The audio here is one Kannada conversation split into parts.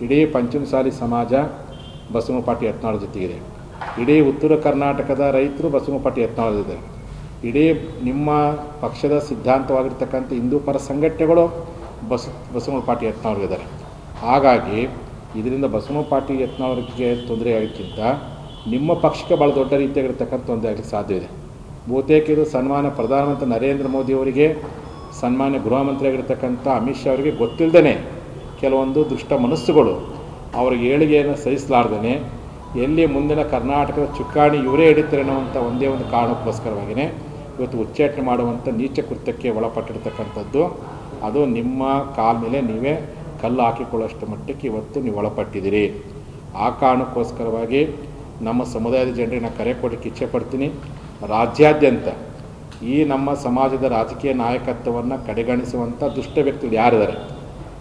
ಇಡೀ ಪಂಚಮಸಾಲಿ ಸಮಾಜ ಬಸವನಪಾಟಿ ಯತ್ನಾಳ್ ಜೊತೆಗಿದೆ. ಇಡೀ ಉತ್ತರ ಕರ್ನಾಟಕದ ರೈತರು ಬಸವನಪಾಟಿ ಯತ್ನಾಳ್ ಇದೆ. ಇಡೀ ನಿಮ್ಮ ಪಕ್ಷದ ಸಿದ್ಧಾಂತವಾಗಿರ್ತಕ್ಕಂಥ ಹಿಂದೂ ಪರ ಸಂಘಟನೆಗಳು ಬಸವನಪಾಟಿ ಯತ್ನಾಳ್ಗಿದ್ದಾರೆ. ಹಾಗಾಗಿ ಇದರಿಂದ ಬಸವನಪಾಟಿ ಯತ್ನಾಳ್ಗೆ ತೊಂದರೆ ಆಗೋಕ್ಕಿಂತ ನಿಮ್ಮ ಪಕ್ಷಕ್ಕೆ ಭಾಳ ದೊಡ್ಡ ರೀತಿಯಾಗಿರ್ತಕ್ಕಂಥ ತೊಂದರೆ ಆಗಲಿಕ್ಕೆ ಸಾಧ್ಯ ಇದೆ. ಬಹುತೇಕ ಇದು ಸನ್ಮಾನ್ಯ ಪ್ರಧಾನಮಂತ್ರಿ ನರೇಂದ್ರ ಮೋದಿ ಅವರಿಗೆ, ಸನ್ಮಾನ್ಯ ಗೃಹ ಮಂತ್ರಿಯಾಗಿರ್ತಕ್ಕಂಥ ಅಮಿತ್ ಶಾ ಅವರಿಗೆ ಗೊತ್ತಿಲ್ಲದೇ ಕೆಲವೊಂದು ದುಷ್ಟ ಮನಸ್ಸುಗಳು ಅವ್ರಿಗೆ ಏಳಿಗೆಯನ್ನು ಸಹಿಸಲಾರ್ದೇ ಎಲ್ಲಿ ಮುಂದಿನ ಕರ್ನಾಟಕದ ಚುಕ್ಕಾಣಿ ಇವರೇ ಹಿಡಿತಾರೆ ಅನ್ನುವಂಥ ಒಂದೇ ಒಂದು ಕಾರಣಕ್ಕೋಸ್ಕರವಾಗಿಯೇ ಇವತ್ತು ಉಚ್ಚಾಟನೆ ಮಾಡುವಂಥ ನೀಚ ಕೃತ್ಯಕ್ಕೆ ಒಳಪಟ್ಟಿರ್ತಕ್ಕಂಥದ್ದು. ಅದು ನಿಮ್ಮ ಕಾಲ ಮೇಲೆ ನೀವೇ ಕಲ್ಲು ಹಾಕಿಕೊಳ್ಳೋಷ್ಟು ಮಟ್ಟಕ್ಕೆ ಇವತ್ತು ನೀವು ಒಳಪಟ್ಟಿದ್ದೀರಿ. ಆ ಕಾರಣಕ್ಕೋಸ್ಕರವಾಗಿ ನಮ್ಮ ಸಮುದಾಯದ ಜನರಿಗೆ ನಾನು ಕರೆ ಕೊಡಲಿಕ್ಕೆ ಇಚ್ಛೆ ಪಡ್ತೀನಿ. ರಾಜ್ಯಾದ್ಯಂತ ಈ ನಮ್ಮ ಸಮಾಜದ ರಾಜಕೀಯ ನಾಯಕತ್ವವನ್ನು ಕಡೆಗಣಿಸುವಂಥ ದುಷ್ಟ ವ್ಯಕ್ತಿಗಳು ಯಾರಿದ್ದಾರೆ,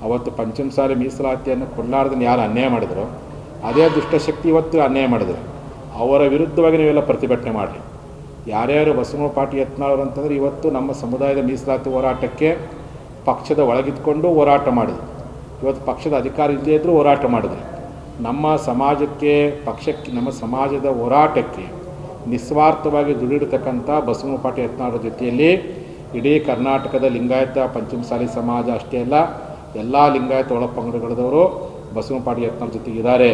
ಅವತ್ತು ಪಂಚಮಸಾಲಿ ಮೀಸಲಾತಿಯನ್ನು ಕೊಡಲಾರ್ದನ್ನು ಯಾರು ಅನ್ಯಾಯ ಮಾಡಿದ್ರು ಅದೇ ದುಷ್ಟಶಕ್ತಿ ಇವತ್ತು ಅನ್ಯಾಯ ಮಾಡಿದ್ರು. ಅವರ ವಿರುದ್ಧವಾಗಿ ನೀವೆಲ್ಲ ಪ್ರತಿಭಟನೆ ಮಾಡಲಿ. ಯಾರ್ಯಾರು ಬಸವನಪಾಟಿ ಯತ್ನಾಳ್ ಅಂತಂದರೆ ಇವತ್ತು ನಮ್ಮ ಸಮುದಾಯದ ಮೀಸಲಾತಿ ಹೋರಾಟಕ್ಕೆ ಪಕ್ಷದ ಒಳಗಿದ್ಕೊಂಡು ಹೋರಾಟ ಮಾಡಿದ್ರು. ಇವತ್ತು ಪಕ್ಷದ ಅಧಿಕಾರ ಇಲ್ಲದೇ ಇದ್ದರೂ ಹೋರಾಟ ಮಾಡಿದ್ರು. ನಮ್ಮ ಸಮಾಜಕ್ಕೆ, ಪಕ್ಷಕ್ಕೆ, ನಮ್ಮ ಸಮಾಜದ ಹೋರಾಟಕ್ಕೆ ನಿಸ್ವಾರ್ಥವಾಗಿ ದುಡಿದಿರ್ತಕ್ಕಂಥ ಬಸವನಪಾಟಿ ಯತ್ನಾಳ್ ಜೊತೆಯಲ್ಲಿ ಇಡೀ ಕರ್ನಾಟಕದ ಲಿಂಗಾಯತ ಪಂಚಮಸಾಲಿ ಸಮಾಜ ಅಷ್ಟೇ ಅಲ್ಲ, ಎಲ್ಲ ಲಿಂಗಾಯತ ಒಳಪಂಗಡಗಳದವರು ಬಸವನಪಾಟಿ ಯತ್ನಾಳ್ ಜೊತೆಗಿದ್ದಾರೆ.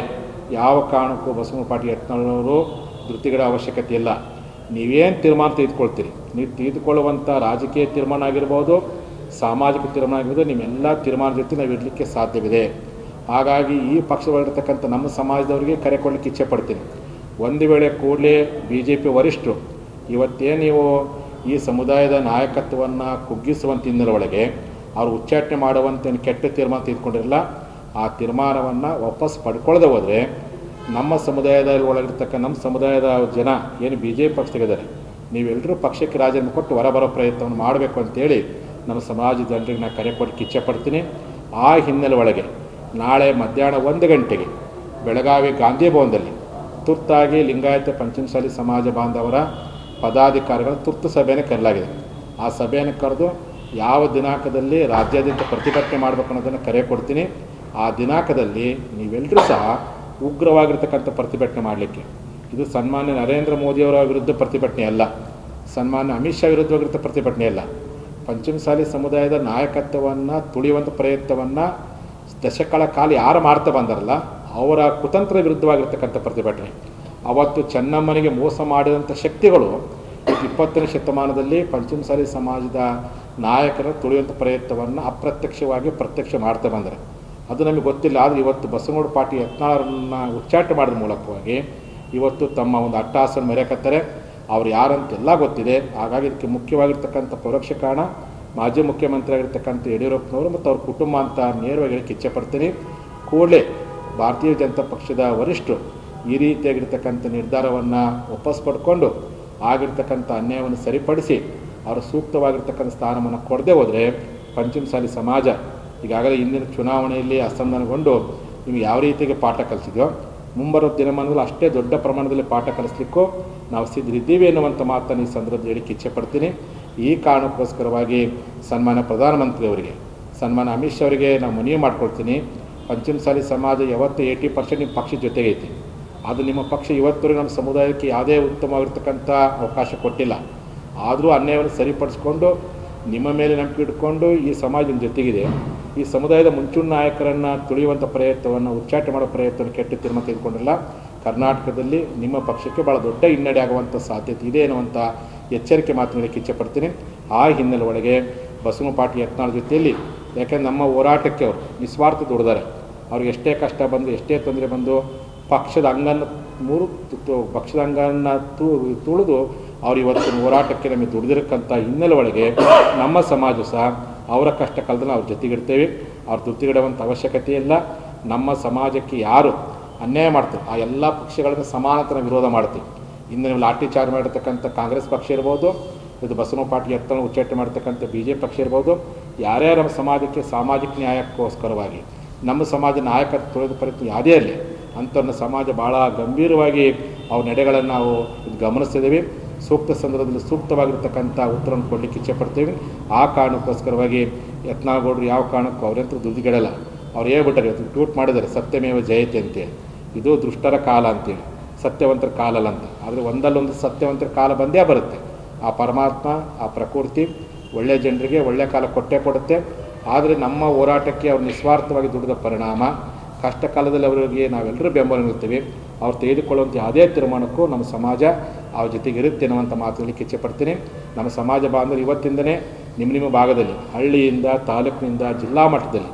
ಯಾವ ಕಾರಣಕ್ಕೂ ಬಸವನಪಾಟಿ ಯತ್ನಾಳ್ನವರು ಧೃತಿಗಳ ಅವಶ್ಯಕತೆ ಇಲ್ಲ. ನೀವೇನು ತೀರ್ಮಾನ ತೆಗೆದುಕೊಳ್ತೀರಿ, ನೀವು ತೆಗೆದುಕೊಳ್ಳುವಂಥ ರಾಜಕೀಯ ತೀರ್ಮಾನ ಆಗಿರ್ಬೋದು, ಸಾಮಾಜಿಕ ತೀರ್ಮಾನ ಆಗಿರ್ಬೋದು, ನಿಮ್ಮೆಲ್ಲ ತೀರ್ಮಾನ ಜೊತೆ ನಾವು ಇರಲಿಕ್ಕೆ ಸಾಧ್ಯವಿದೆ. ಹಾಗಾಗಿ ಈ ಪಕ್ಷದಲ್ಲಿರ್ತಕ್ಕಂಥ ನಮ್ಮ ಸಮಾಜದವರಿಗೆ ಕರೆ ಕೊಡಲಿಕ್ಕೆ ಇಚ್ಛೆ ಪಡ್ತೀನಿ. ಒಂದು ವೇಳೆ ಕೂಡಲೇ BJP ವರಿಷ್ಠರು ಇವತ್ತೇನು ನೀವು ಈ ಸಮುದಾಯದ ನಾಯಕತ್ವವನ್ನು ಕುಗ್ಗಿಸುವಂಥ ಹಿನ್ನೆಲೆಯೊಳಗೆ ಅವರು ಉಚ್ಚಾಟನೆ ಮಾಡುವಂಥ ಕೆಟ್ಟ ತೀರ್ಮಾನ ತೆಗೆದುಕೊಂಡಿರಲ್ಲ, ಆ ತೀರ್ಮಾನವನ್ನು ವಾಪಸ್ ಪಡ್ಕೊಳ್ಳದೆ ಹೋದರೆ ನಮ್ಮ ಸಮುದಾಯದಲ್ಲಿ ಒಳಗಿರ್ತಕ್ಕ ನಮ್ಮ ಸಮುದಾಯದ ಜನ ಏನು BJP ಪಕ್ಷದಾಗಿದ್ದಾರೆ, ನೀವೆಲ್ಲರೂ ಪಕ್ಷಕ್ಕೆ ರಾಜೀನಾಮೆ ಕೊಟ್ಟು ಹೊರಬರೋ ಪ್ರಯತ್ನವನ್ನು ಮಾಡಬೇಕು ಅಂತೇಳಿ ನಮ್ಮ ಸಮಾಜದ ಜನರಿಗೆ ನಾನು ಕರೆ ಕೊಡಲಿಕ್ಕೆ ಇಚ್ಛೆ ಪಡ್ತೀನಿ. ಆ ಹಿನ್ನೆಲೆ ಒಳಗೆ ನಾಳೆ ಮಧ್ಯಾಹ್ನ 1 ಗಂಟೆಗೆ ಬೆಳಗಾವಿ ಗಾಂಧಿ ಭವನದಲ್ಲಿ ತುರ್ತಾಗಿ ಲಿಂಗಾಯತ ಪಂಚಮಸಾಲಿ ಸಮಾಜ ಬಾಂಧವರ ಪದಾಧಿಕಾರಿಗಳ ತುರ್ತು ಸಭೆಯನ್ನು ಕರೆಯಲಾಗಿದೆ. ಆ ಸಭೆಯನ್ನು ಕರೆದು ಯಾವ ದಿನಾಂಕದಲ್ಲಿ ರಾಜ್ಯಾದ್ಯಂತ ಪ್ರತಿಭಟನೆ ಮಾಡಬೇಕು ಅನ್ನೋದನ್ನು ಕರೆ ಕೊಡ್ತೀನಿ. ಆ ದಿನಾಂಕದಲ್ಲಿ ನೀವೆಲ್ಲರೂ ಸಹ ಉಗ್ರವಾಗಿರ್ತಕ್ಕಂಥ ಪ್ರತಿಭಟನೆ ಮಾಡಲಿಕ್ಕೆ, ಇದು ಸನ್ಮಾನ್ಯ ನರೇಂದ್ರ ಮೋದಿಯವರ ವಿರುದ್ಧ ಪ್ರತಿಭಟನೆ ಅಲ್ಲ, ಸನ್ಮಾನ್ಯ ಅಮಿತ್ ಶಾ ವಿರುದ್ಧವಾಗಿರ್ತ ಪ್ರತಿಭಟನೆ ಅಲ್ಲ. ಪಂಚಮಸಾಲಿ ಸಮುದಾಯದ ನಾಯಕತ್ವವನ್ನು ತುಳಿಯುವಂಥ ಪ್ರಯತ್ನವನ್ನು ದಶಕಗಳ ಕಾಲ ಯಾರು ಮಾಡ್ತಾ ಬಂದಾರಲ್ಲ ಅವರ ಕುತಂತ್ರ ವಿರುದ್ಧವಾಗಿರ್ತಕ್ಕಂಥ ಪ್ರತಿಭಟನೆ. ಅವತ್ತು ಚೆನ್ನಮ್ಮನಿಗೆ ಮೋಸ ಮಾಡಿದಂಥ ಶಕ್ತಿಗಳು 20ನೇ ಶತಮಾನದಲ್ಲಿ ಪಂಚಮಸಾಲಿ ಸಮಾಜದ ನಾಯಕರ ತುಳಿಯುವಂಥ ಪ್ರಯತ್ನವನ್ನು ಅಪ್ರತ್ಯಕ್ಷವಾಗಿ ಪ್ರತ್ಯಕ್ಷ ಮಾಡ್ತಾ ಬಂದರೆ ಅದು ನಮಗೆ ಗೊತ್ತಿಲ್ಲ. ಆದರೆ ಇವತ್ತು ಬಸವನಪಾಟಿ ಯತ್ನಾಳರನ್ನು ಉಚ್ಚಾಟನೆ ಮಾಡಿದ ಮೂಲಕವಾಗಿ ಇವತ್ತು ತಮ್ಮ ಒಂದು ಅಟ್ಟಹಾಸನ ಮೆರೆಕತ್ತಾರೆ. ಅವ್ರು ಯಾರಂತೆಲ್ಲ ಗೊತ್ತಿದೆ. ಹಾಗಾಗಿ ಇದಕ್ಕೆ ಮುಖ್ಯವಾಗಿರ್ತಕ್ಕಂಥ ಪರೋಕ್ಷ ಕಾರಣ ಮಾಜಿ ಮುಖ್ಯಮಂತ್ರಿ ಆಗಿರ್ತಕ್ಕಂಥ ಯಡಿಯೂರಪ್ಪನವರು ಮತ್ತು ಅವ್ರ ಕುಟುಂಬ ಅಂತ ನೇರವಾಗಿ ಹೇಳಕ್ಕೆ ಇಚ್ಛೆ ಪಡ್ತೀನಿ. ಕೂಡಲೇ ಭಾರತೀಯ ಜನತಾ ಪಕ್ಷದ ವರಿಷ್ಠರು ಈ ರೀತಿಯಾಗಿರ್ತಕ್ಕಂಥ ನಿರ್ಧಾರವನ್ನು ವಾಪಸ್ ಪಡ್ಕೊಂಡು ಆಗಿರ್ತಕ್ಕಂಥ ಅನ್ಯಾಯವನ್ನು ಸರಿಪಡಿಸಿ ಅವರು ಸೂಕ್ತವಾಗಿರ್ತಕ್ಕಂಥ ಸ್ಥಾನವನ್ನು ಕೊಡದೆ ಹೋದರೆ ಪಂಚಮಸಾಲಿ ಸಮಾಜ ಈಗಾಗಲೇ ಇಂದಿನ ಚುನಾವಣೆಯಲ್ಲಿ ಅಸಮಾಧಾನಗೊಂಡು ನಿಮಗೆ ಯಾವ ರೀತಿಯಾಗಿ ಪಾಠ ಕಲಿಸಿದೆಯೋ ಮುಂಬರುವ ದಿನಮಾನದಲ್ಲಿ ಅಷ್ಟೇ ದೊಡ್ಡ ಪ್ರಮಾಣದಲ್ಲಿ ಪಾಠ ಕಲಿಸ್ಲಿಕ್ಕೂ ನಾವು ಸಿದ್ಧರಿದ್ದೀವಿ ಎನ್ನುವಂಥ ಮಾತನ್ನು ಈ ಸಂದರ್ಭದಲ್ಲಿ ಹೇಳಿಕ್ಕೆ ಇಚ್ಛೆ ಪಡ್ತೀನಿ. ಈ ಕಾರಣಕ್ಕೋಸ್ಕರವಾಗಿ ಸನ್ಮಾನ್ಯ ಪ್ರಧಾನಮಂತ್ರಿಯವರಿಗೆ, ಸನ್ಮಾನ್ಯ ಅಮಿತ್ ಶಾ ಅವರಿಗೆ ನಾವು ಮನವಿ ಮಾಡ್ಕೊಳ್ತೀನಿ. ಪಂಚಮಸಾಲಿ ಸಮಾಜ ಯಾವತ್ತು 80% ನಿಮ್ಮ ಪಕ್ಷದ ಜೊತೆಗೈತಿ. ಅದು ನಿಮ್ಮ ಪಕ್ಷ ಇವತ್ತವರೆಗೆ ನಮ್ಮ ಸಮುದಾಯಕ್ಕೆ ಯಾವುದೇ ಉತ್ತಮವಾಗಿರ್ತಕ್ಕಂಥ ಅವಕಾಶ ಕೊಟ್ಟಿಲ್ಲ. ಆದರೂ ಅನ್ಯಾಯವನ್ನು ಸರಿಪಡಿಸ್ಕೊಂಡು ನಿಮ್ಮ ಮೇಲೆ ನಂಬಿಕೆ ಇಟ್ಕೊಂಡು ಈ ಸಮಾಜ ನಿಮ್ಮ ಜೊತೆಗಿದೆ. ಈ ಸಮುದಾಯದ ಮುಂಚೂಣಿ ನಾಯಕರನ್ನು ತುಳಿಯುವಂಥ ಪ್ರಯತ್ನವನ್ನು, ಉಚ್ಚಾಟನೆ ಮಾಡೋ ಪ್ರಯತ್ನವನ್ನು ಕೆಟ್ಟ ತೀರ್ಮಾನ ತೆಗೆದುಕೊಂಡಿಲ್ಲ. ಕರ್ನಾಟಕದಲ್ಲಿ ನಿಮ್ಮ ಪಕ್ಷಕ್ಕೆ ಭಾಳ ದೊಡ್ಡ ಹಿನ್ನಡೆ ಆಗುವಂಥ ಸಾಧ್ಯತೆ ಇದೆ ಎನ್ನುವಂಥ ಎಚ್ಚರಿಕೆ ಮಾತನಾಡಲಿಕ್ಕೆ ಇಚ್ಛೆ ಪಡ್ತೀನಿ. ಆ ಹಿನ್ನೆಲೆ ಒಳಗೆ ಬಸವನಪಾಟಿ ಯತ್ನಾಳ್ ಜೊತೆಯಲ್ಲಿ, ಯಾಕೆಂದ್ರೆ ನಮ್ಮ ಹೋರಾಟಕ್ಕೆ ಅವರು ನಿಸ್ವಾರ್ಥ ದುಡಿದಾರೆ. ಅವ್ರಿಗೆ ಎಷ್ಟೇ ಕಷ್ಟ ಬಂದು, ಎಷ್ಟೇ ತೊಂದರೆ ಬಂದು ಪಕ್ಷದ ಅಂಗನ್ನು ಪಕ್ಷದ ಅಂಗನ್ನು ತುಳಿದು ಅವ್ರು ಇವತ್ತಿನ ಹೋರಾಟಕ್ಕೆ ನಮಗೆ ದುಡಿದಿರಕ್ಕಂಥ ಹಿನ್ನೆಲೆ ಒಳಗೆ ನಮ್ಮ ಸಮಾಜ ಸಹ ಅವರ ಕಷ್ಟ ಕಾಲದಲ್ಲಿ ಅವ್ರ ಜೊತೆಗಿಡ್ತೇವೆ. ಅವ್ರ ಜೊತೆಗಿಡುವಂಥ ಅವಶ್ಯಕತೆ ಇಲ್ಲ. ನಮ್ಮ ಸಮಾಜಕ್ಕೆ ಯಾರು ಅನ್ಯಾಯ ಮಾಡ್ತಾರೆ ಆ ಎಲ್ಲ ಪಕ್ಷಗಳನ್ನು ಸಮಾನತನ ವಿರೋಧ ಮಾಡ್ತೀವಿ. ಇನ್ನು ನೀವು ಲಾಠಿ ಚಾರ್ಜ್ ಮಾಡಿರ್ತಕ್ಕಂಥ ಕಾಂಗ್ರೆಸ್ ಪಕ್ಷ ಇರ್ಬೋದು, ಇದು ಬಸವನಪಾಟಿ ಯತ್ನಾಳ್ ಉಚ್ಚಾಟನೆ ಮಾಡ್ತಕ್ಕಂಥ BJP ಪಕ್ಷ ಇರ್ಬೋದು, ಯಾರ್ಯಾರು ನಮ್ಮ ಸಮಾಜಕ್ಕೆ ಸಾಮಾಜಿಕ ನ್ಯಾಯಕ್ಕೋಸ್ಕರವಾಗಿ ನಮ್ಮ ಸಮಾಜ ನಾಯಕತ್ವ ತುಳಿದ ಪ್ರಯತ್ನ ಯಾವುದೇ ಇರಲಿ ಅಂಥವ್ರನ್ನ ಸಮಾಜ ಭಾಳ ಗಂಭೀರವಾಗಿ ಅವ್ರ ನಡೆಗಳನ್ನು ನಾವು ಇದು ಗಮನಿಸ್ತಿದ್ದೀವಿ. ಸೂಕ್ತ ಸಂದರ್ಭದಲ್ಲಿ ಸೂಕ್ತವಾಗಿರ್ತಕ್ಕಂಥ ಉತ್ತರವನ್ನು ಕೊಡಲಿಕ್ಕೆ ಇಚ್ಛೆ ಪಡ್ತೀವಿ. ಆ ಕಾರಣಕ್ಕೋಸ್ಕರವಾಗಿ ಯತ್ನಾಳ್ ಗೌಡರು ಯಾವ ಕಾರಣಕ್ಕೂ ಅವರಂತೂ ದುಡ್ಡುಗೆಡಲ್ಲ. ಅವ್ರು ಹೇಳ್ಬಿಟ್ಟಾರೆ, ಇವತ್ತು ಟ್ವೀಟ್ ಮಾಡಿದ್ದಾರೆ ಸತ್ಯಮೇವ ಜಯತೆ ಅಂತೇಳಿ. ಇದು ದುಷ್ಟರ ಕಾಲ ಅಂತೇಳಿ, ಸತ್ಯವಂತರ ಕಾಲ ಅಲ್ಲ ಅಂತ. ಆದರೆ ಒಂದಲ್ಲೊಂದು ಸತ್ಯವಂತರ ಕಾಲ ಬಂದೇ ಬರುತ್ತೆ. ಆ ಪರಮಾತ್ಮ, ಆ ಪ್ರಕೃತಿ ಒಳ್ಳೆಯ ಜನರಿಗೆ ಒಳ್ಳೆಯ ಕಾಲ ಕೊಟ್ಟೇ ಕೊಡುತ್ತೆ. ಆದರೆ ನಮ್ಮ ಹೋರಾಟಕ್ಕೆ ಅವ್ರು ನಿಸ್ವಾರ್ಥವಾಗಿ ದುಡಿದ ಪರಿಣಾಮ ಕಷ್ಟ ಕಾಲದಲ್ಲಿ ಅವರಿಗೆ ನಾವೆಲ್ಲರೂ ಬೆಂಬಲ ನಿಲ್ತೀವಿ. ಅವ್ರು ತೆಗೆದುಕೊಳ್ಳುವಂಥ ಯಾವುದೇ ತೀರ್ಮಾನಕ್ಕೂ ನಮ್ಮ ಸಮಾಜ ಅವ್ರ ಜೊತೆಗೆ ಇರುತ್ತೆ ಅನ್ನುವಂಥ ಮಾತುಗಳಿಗೆ ಇಚ್ಛೆಪಡ್ತೀನಿ. ನಮ್ಮ ಸಮಾಜ ಬಾಂಧವರು ಇವತ್ತಿಂದನೇ ನಿಮ್ಮ ಭಾಗದಲ್ಲಿ ಹಳ್ಳಿಯಿಂದ ತಾಲೂಕಿನಿಂದ ಜಿಲ್ಲಾ ಮಟ್ಟದಲ್ಲಿ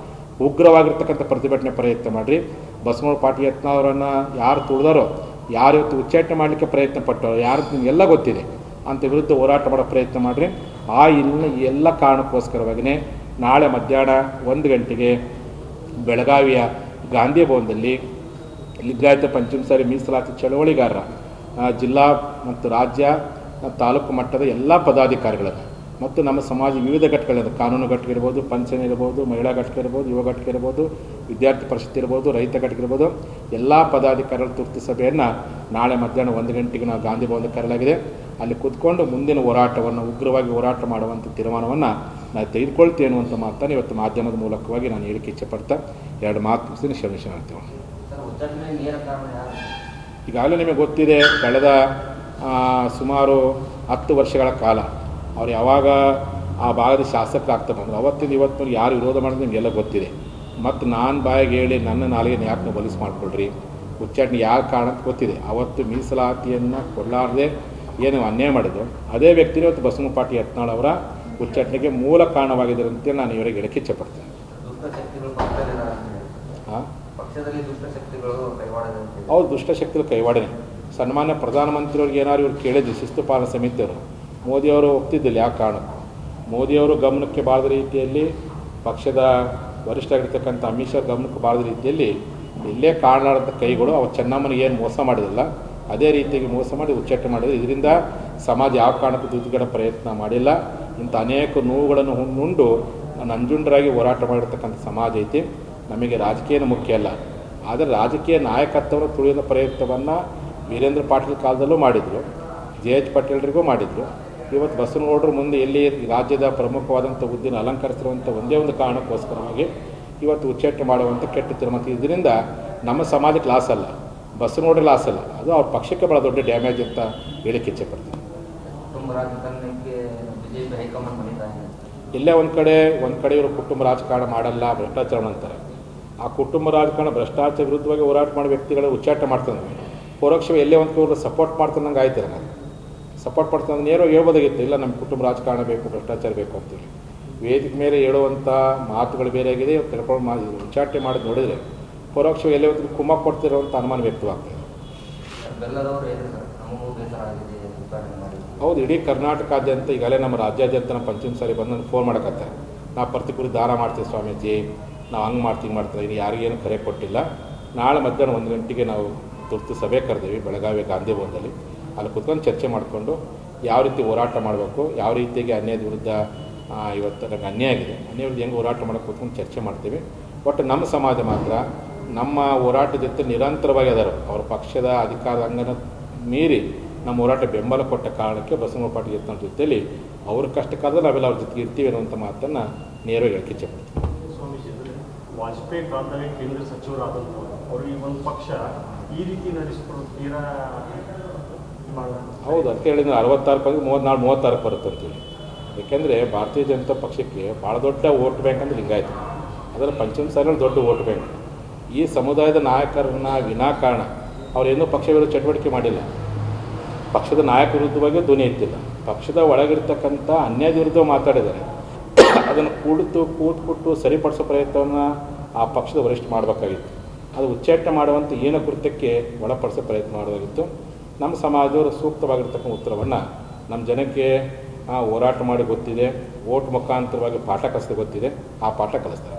ಉಗ್ರವಾಗಿರ್ತಕ್ಕಂಥ ಪ್ರತಿಭಟನೆ ಪ್ರಯತ್ನ ಮಾಡಿರಿ. ಬಸವನಗೌಡ ಪಾಟೀಲ್ ಯತ್ನಾಳ್ ಅವರನ್ನು ಯಾರು ತುಳಿದಾರೋ, ಯಾರು ಇವತ್ತು ಉಚ್ಚಾಟನೆ ಮಾಡಲಿಕ್ಕೆ ಪ್ರಯತ್ನ ಪಟ್ಟರೋ, ಯಾರು ನಿಮಗೆಲ್ಲ ಗೊತ್ತಿದೆ ಅಂತ ವಿರುದ್ಧ ಹೋರಾಟ ಮಾಡೋ ಪ್ರಯತ್ನ ಮಾಡಿರಿ. ಎಲ್ಲ ಕಾರಣಕ್ಕೋಸ್ಕರವಾಗಿಯೇ ನಾಳೆ ಮಧ್ಯಾಹ್ನ 1 ಗಂಟೆಗೆ ಬೆಳಗಾವಿಯ ಗಾಂಧಿ ಭವನದಲ್ಲಿ ಲಿಂಗಾಯತ ಪಂಚಮಸಾಲಿ ಮೀಸಲಾತಿ ಚಳವಳಿಗಾರರ ಜಿಲ್ಲಾ ಮತ್ತು ರಾಜ್ಯ ತಾಲೂಕು ಮಟ್ಟದ ಎಲ್ಲ ಪದಾಧಿಕಾರಿಗಳನ್ನು ಮತ್ತು ನಮ್ಮ ಸಮಾಜ ವಿವಿಧ ಘಟಕಗಳಿಂದ ಕಾನೂನು ಘಟಕ ಇರ್ಬೋದು, ಪಂಚಾಯತ್ ಇರ್ಬೋದು, ಮಹಿಳಾ ಘಟಕ ಇರ್ಬೋದು, ಯುವ ಘಟಕ ಇರ್ಬೋದು, ವಿದ್ಯಾರ್ಥಿ ಪರಿಷತ್ ಇರ್ಬೋದು, ರೈತ ಘಟಕ ಇರ್ಬೋದು, ಎಲ್ಲ ಪದಾಧಿಕಾರಿಗಳ ತುರ್ತು ಸಭೆಯನ್ನು ನಾಳೆ ಮಧ್ಯಾಹ್ನ 1 ಗಂಟೆಗೆ ನಾವು ಗಾಂಧಿ ಭವನದಲ್ಲಿ ಕರೆಯಲಾಗಿದೆ. ಅಲ್ಲಿ ಕೂತ್ಕೊಂಡು ಮುಂದಿನ ಹೋರಾಟವನ್ನು ಉಗ್ರವಾಗಿ ಹೋರಾಟ ಮಾಡುವಂಥ ತೀರ್ಮಾನವನ್ನು ನಾವು ತೆಗೆದುಕೊಳ್ತೀವಿ ಅನ್ನುವಂಥ ಮಾತನ್ನು ಇವತ್ತು ಮಾಧ್ಯಮದ ಮೂಲಕವಾಗಿ ನಾನು ಹೇಳಿಕೆ ಇಚ್ಛೆಪಡ್ತಾ 2 ಮಾತು ಮುಗಿಸ್ತೀನಿ. ಕ್ಷಮಿಸಿ ಮಾಡ್ತೀವಿ. ಈಗಾಗಲೇ ನಿಮಗೆ ಗೊತ್ತಿದೆ, ಕಳೆದ ಸುಮಾರು 10 ವರ್ಷಗಳ ಕಾಲ ಅವ್ರು ಯಾವಾಗ ಆ ಭಾಗದ ಶಾಸಕರಾಗ್ತಾ ಬಂದರು, ಅವತ್ತಿಂದ ಇವತ್ತಿನ ಯಾರು ವಿರೋಧ ಮಾಡಿದ್ರೆ ನಿಮಗೆಲ್ಲ ಗೊತ್ತಿದೆ. ಮತ್ತು ನಾನು ಬಾಯಿಗೆ ಹೇಳಿ ನನ್ನ ನಾಲಿಗೆ ಯಾಕೆ ನೀವು ಬಲಿಸ್ ಮಾಡಿಕೊಡ್ರಿ, ಉಚ್ಚಾಟನೆ ಯಾವ ಕಾರಣಕ್ಕೆ ಗೊತ್ತಿದೆ. ಅವತ್ತು ಮೀಸಲಾತಿಯನ್ನು ಕೊಡಲಾರದೆ ಏನು ಅನ್ಯಾಯ ಮಾಡಿದ್ರು ಅದೇ ವ್ಯಕ್ತಿನೇ ಇವತ್ತು ಬಸವನಗೌಡ ಪಾಟೀಲ್ ಯತ್ನಾಳ್ ಅವರ ಉಚ್ಚಾಟನೆಗೆ ಮೂಲ ಕಾರಣವಾಗಿದ್ದಾರೆ ಅಂತ ನಾನು ಇವರಿಗೆ ಹೇಳಕ್ಕೆ ಇಚ್ಛೆಪಡ್ತೇನೆ. ಹೌದು, ದುಷ್ಟಶಕ್ತಿಗಳು ಕೈವಾಡನೆ. ಸನ್ಮಾನ್ಯ ಪ್ರಧಾನಮಂತ್ರಿಯವ್ರಿಗೆ ಏನಾದ್ರು ಇವ್ರು ಕೇಳಿದ್ರು, ಶಿಸ್ತು ಪಾಲನಾ ಸಮಿತಿಯವರು, ಮೋದಿಯವರು ಒಪ್ತಿದ್ದಿಲ್ಲ. ಯಾವ ಕಾರಣಕ್ಕೂ ಮೋದಿಯವರು ಗಮನಕ್ಕೆ ಬಾರದ ರೀತಿಯಲ್ಲಿ, ಪಕ್ಷದ ವರಿಷ್ಠರಾಗಿರ್ತಕ್ಕಂಥ ಅಮಿತ್ ಶಾ ಗಮನಕ್ಕೆ ಬಾರದ ರೀತಿಯಲ್ಲಿ ಇಲ್ಲೇ ಕಾಣಲಾರದ ಕೈಗಳು ಅವ ಚೆನ್ನಮ್ಮನಿಗೆ ಏನು ಮೋಸ ಮಾಡಿದಿಲ್ಲ ಅದೇ ರೀತಿಯಾಗಿ ಮೋಸ ಮಾಡಿ ಉಚ್ಚಾಟನೆ ಮಾಡಿದ್ರು. ಇದರಿಂದ ಸಮಾಜ ಯಾವ ಕಾರಣಕ್ಕೂ ದುಡ್ಡುಗಡ ಪ್ರಯತ್ನ ಮಾಡಿಲ್ಲ. ಇಂಥ ಅನೇಕ ನೋವುಗಳನ್ನು ನುಂಡು ನಂಜುಂಡರಾಗಿ ಹೋರಾಟ ಮಾಡಿರ್ತಕ್ಕಂಥ ಸಮಾಜ ಐತಿ. ನಮಗೆ ರಾಜಕೀಯನ ಮುಖ್ಯ ಅಲ್ಲ, ಆದರೆ ರಾಜಕೀಯ ನಾಯಕತ್ವವನ್ನು ತುಳಿಯುವ ಪ್ರಯತ್ನವನ್ನು ವೀರೇಂದ್ರ ಪಾಟೀಲ್ ಕಾಲದಲ್ಲೂ ಮಾಡಿದರು, JH ಪಾಟೀಲ್ರಿಗೂ ಮಾಡಿದರು. ಇವತ್ತು ಬಸವನಗೌಡರು ಮುಂದೆ ಎಲ್ಲಿ ರಾಜ್ಯದ ಪ್ರಮುಖವಾದಂಥ ಹುದ್ದೆಯನ್ನು ಅಲಂಕರಿಸಿರುವಂಥ ಒಂದೇ ಒಂದು ಕಾರಣಕ್ಕೋಸ್ಕರವಾಗಿ ಇವತ್ತು ಉಚ್ಚಾಟನೆ ಮಾಡುವಂಥ ಕೆಟ್ಟ ತೀರ್ಮಾನ. ಇದರಿಂದ ನಮ್ಮ ಸಮಾಜಕ್ಕೆ ಲಾಸ್ ಅಲ್ಲ, ಬಸವನಗೌಡರ ಲಾಸ್ ಅಲ್ಲ, ಅದು ಅವ್ರ ಪಕ್ಷಕ್ಕೆ ಭಾಳ ದೊಡ್ಡ ಡ್ಯಾಮೇಜ್ ಅಂತ ಹೇಳಿಕ್ಕೆ ಇಚ್ಛೆಪಡ್ತೀನಿ. ಇಲ್ಲೇ ಒಂದು ಕಡೆ ಇವರು ಕುಟುಂಬ ರಾಜಕಾರಣ ಮಾಡಲ್ಲ, ಭ್ರಷ್ಟಾಚಾರ ಅಂತಾರೆ. ಆ ಕುಟುಂಬ ರಾಜಕಾರಣ ಭ್ರಷ್ಟಾಚಾರ ವಿರುದ್ಧವಾಗಿ ಹೋರಾಟ ಮಾಡೋ ವ್ಯಕ್ತಿಗಳು ಉಚ್ಚಾಟನೆ ಮಾಡ್ತಾರೆ. ಪರೋಕ್ಷವಾಗಿ ಎಲ್ಲೇ ಒಂದು ಕಡೆ ಸಪೋರ್ಟ್ ಮಾಡ್ತಾನಂಗೆ ಆಯ್ತಾರೆ. ನಾನು ಸಪೋರ್ಟ್ ಮಾಡ್ತಾನೆ ನೇರ ಹೇಳ್ಬೋದಾಗಿತ್ತು, ಇಲ್ಲ ನಮ್ಮ ಕುಟುಂಬ ರಾಜಕಾರಣ ಬೇಕು, ಭ್ರಷ್ಟಾಚಾರ ಬೇಕು ಅಂತೇಳಿ. ವೇದಿಕೆ ಮೇಲೆ ಹೇಳುವಂಥ ಮಾತುಗಳು ಬೇರೆ ಆಗಿದೆ. ತಿಳ್ಕೊಂಡು ಉಚ್ಚಾಟನೆ ಮಾಡೋದು ನೋಡಿದರೆ ಪರೋಕ್ಷವಾಗಿ ಎಲ್ಲೇ ಒಂದು ಕುಮ್ಮ ಕೊಡ್ತಿರೋವಂಥ ಅನುಮಾನ ವ್ಯಕ್ತವಾಗ್ತದೆ. ಹೌದು, ಇಡೀ ಕರ್ನಾಟಕಾದ್ಯಂತ ಈಗಾಗಲೇ ನಮ್ಮ ರಾಜ್ಯಾದ್ಯಂತ ನಮ್ಮ ಪಂಚಮಸಾಲಿ ಬಂದು ನನಗೆ ಫೋನ್ ಮಾಡೋಕತ್ತಾರೆ. ನಾವು ಪ್ರತಿಕೂಲ ದಾನ ಮಾಡ್ತೀವಿ ಸ್ವಾಮೀಜಿ, ನಾವು ಹಂಗೆ ಮಾಡ್ತೀವಿ ಇನ್ನು ಯಾರಿಗೇನು ಕರೆ ಕೊಟ್ಟಿಲ್ಲ. ನಾಳೆ ಮಧ್ಯಾಹ್ನ 1 ಗಂಟೆಗೆ ನಾವು ತುರ್ತು ಸಭೆ ಕರೆದೀವಿ ಬೆಳಗಾವಿ ಗಾಂಧಿ ಭವನದಲ್ಲಿ. ಅಲ್ಲಿ ಕುತ್ಕೊಂಡು ಚರ್ಚೆ ಮಾಡಿಕೊಂಡು ಯಾವ ರೀತಿ ಹೋರಾಟ ಮಾಡಬೇಕು, ಯಾವ ರೀತಿಯಾಗಿ ಅನ್ಯಾಯದ ವಿರುದ್ಧ ಇವತ್ತು ನನಗೆ ಅನ್ಯಾಯ ಆಗಿದೆ, ಅನ್ಯಾಯ ವಿರುದ್ಧ ಹೆಂಗೆ ಹೋರಾಟ ಮಾಡೋಕ್ಕೆ ಕೂತ್ಕೊಂಡು ಚರ್ಚೆ ಮಾಡ್ತೀವಿ. ಒಟ್ಟು ನಮ್ಮ ಸಮಾಜ ಮಾತ್ರ ನಮ್ಮ ಹೋರಾಟದ ಜೊತೆ ನಿರಂತರವಾಗಿ ಅದಾರ. ಅವ್ರ ಪಕ್ಷದ ಅಧಿಕಾರದ ಅಂಗನ ಮೀರಿ ನಮ್ಮ ಹೋರಾಟ ಬೆಂಬಲ ಕೊಟ್ಟ ಕಾರಣಕ್ಕೆ ಬಸವನಗೌಡ ಪಾಟೀಲ್ ಯತ್ನಾಳ್ ಜೊತೆಯಲ್ಲಿ ಅವ್ರ ಕಷ್ಟ ಕಾಲದಲ್ಲಿ ನಾವೆಲ್ಲ ಅವ್ರ ಜೊತೆಗೆ ಇರ್ತೀವಿ ಅನ್ನುವಂಥ ಮಾತನ್ನು ನೇರವಾಗಿ ಹೇಳಕ್ಕೆ ಇಚ್ಛೆಪಡ್ತೀವಿ. ವಾಜಪೇಯಿ ಕಾಲದಲ್ಲಿ ಕೇಂದ್ರ ಸಚಿವರಾದಂಥವ್ರು ಅವರು ಈ ಒಂದು ಪಕ್ಷ ಈ ರೀತಿ ನಡೆಸಿಕೊಂಡು ತೀರಾ ಹೌದು, ಅದಕ್ಕೆ ಹೇಳಿದ್ರೆ 66 36 ಬರುತ್ತಂತೇಳಿ. ಏಕೆಂದರೆ ಭಾರತೀಯ ಜನತಾ ಪಕ್ಷಕ್ಕೆ ಭಾಳ ದೊಡ್ಡ ವೋಟ್ ಬ್ಯಾಂಕ್ ಅಂದರೆ ಲಿಂಗಾಯತ, ಅದರ ಪಂಚಮಸಾಲಿ ದೊಡ್ಡ ವೋಟ್ ಬ್ಯಾಂಕ್. ಈ ಸಮುದಾಯದ ನಾಯಕರನ್ನ ವಿನಾಕಾರಣ ಅವರೇನೂ ಪಕ್ಷ ವಿರುದ್ಧ ಚಟುವಟಿಕೆ ಮಾಡಿಲ್ಲ, ಪಕ್ಷದ ನಾಯಕ ವಿರುದ್ಧವಾಗಿ ಧ್ವನಿ ಎತ್ತಿಲ್ಲ, ಪಕ್ಷದ ಒಳಗಿರ್ತಕ್ಕಂಥ ಅನ್ಯಾಯದ ವಿರುದ್ಧ ಮಾತಾಡಿದ್ದಾರೆ. ಅದನ್ನು ಕೂತ್ಬಿಟ್ಟು ಸರಿಪಡಿಸೋ ಪ್ರಯತ್ನವನ್ನು ಆ ಪಕ್ಷದ ವರಿಷ್ಠ ಮಾಡಬೇಕಾಗಿತ್ತು. ಅದು ಉಚ್ಚಾಟನೆ ಮಾಡುವಂಥ ಏನ ಕೃತ್ಯಕ್ಕೆ ಒಳಪಡಿಸೋ ಪ್ರಯತ್ನ ಮಾಡೋದಾಗಿತ್ತು. ನಮ್ಮ ಸಮಾಜದವರು ಸೂಕ್ತವಾಗಿರ್ತಕ್ಕಂಥ ಉತ್ತರವನ್ನು ನಮ್ಮ ಜನಕ್ಕೆ ಹೋರಾಟ ಮಾಡಿ ಗೊತ್ತಿದೆ, ಓಟ್ ಮುಖಾಂತರವಾಗಿ ಪಾಠ ಕಲಿಸ್ತಾ ಗೊತ್ತಿದೆ, ಆ ಪಾಠ ಕಲಿಸ್ತಾರೆ.